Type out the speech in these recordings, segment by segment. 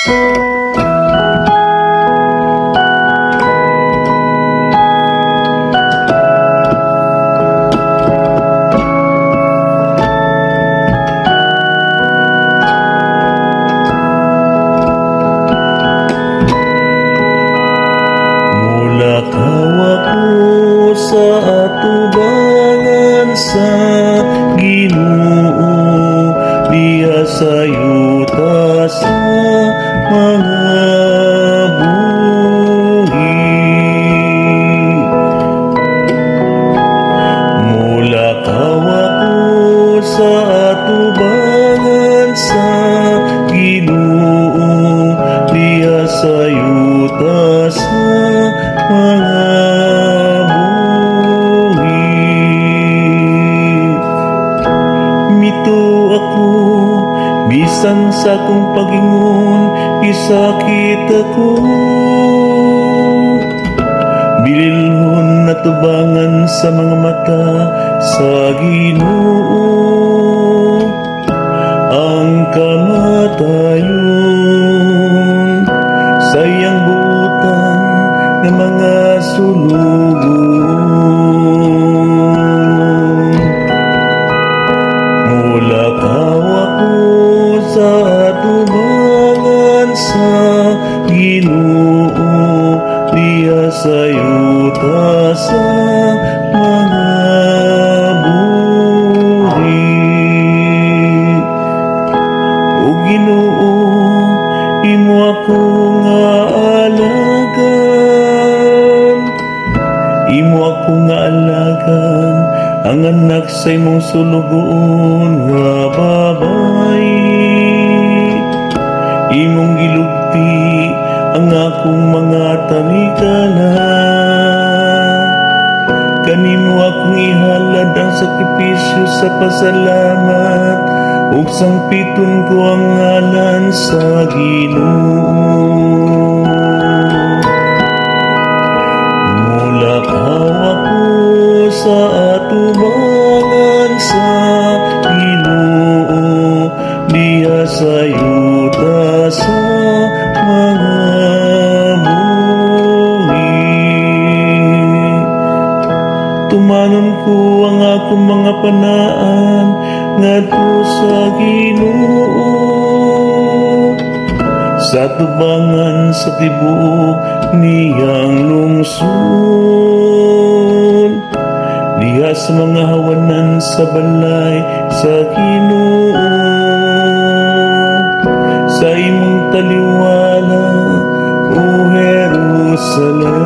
Sa atubangan sa Ginoo, diya sayuta sa mga buhi. Mula kawako sa atubangan sa Ginoo, diya sayuta sa mga bisan sa kong pagingon, isakit ako. Bililhon na tubangan sa mga mata sa Ginoo, ang kamatayon sa iyang butan ng mga sulugon. Mula kawako sa atubangan sa Ginoo, diya sayuta sa mga buhi. O Ginoo, imo ako nga alagan, imo ako nga alagan, ang anak sa imong sulugoon nga babayi. Imong gilugti ang akong mga tarikala, kanimo akong ihalad ang sakripisyo sa pasalamat, ug sangpiton ko ang ngalan sa Ginoo. Mula kawako sa atubangan sa Ginoo, diya sayuta sa mga buhi. Tumanon ko ang akong mga panaan ngadto sa Ginoo, sa tubangan sa tibuok niyang lungsod, diha sa mga hawanan sa balay sa Ginoo, sa imong taliwala, O Jerusalem.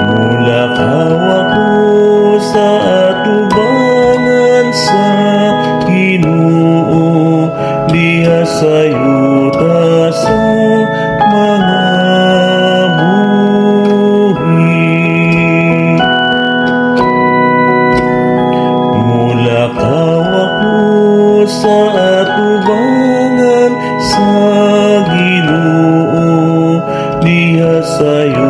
Mula kawako sa atubangan sa Ginoo, diha sayuta sa mga buhi. Mula kawako sa atubangan sa Ginoo, diha sayo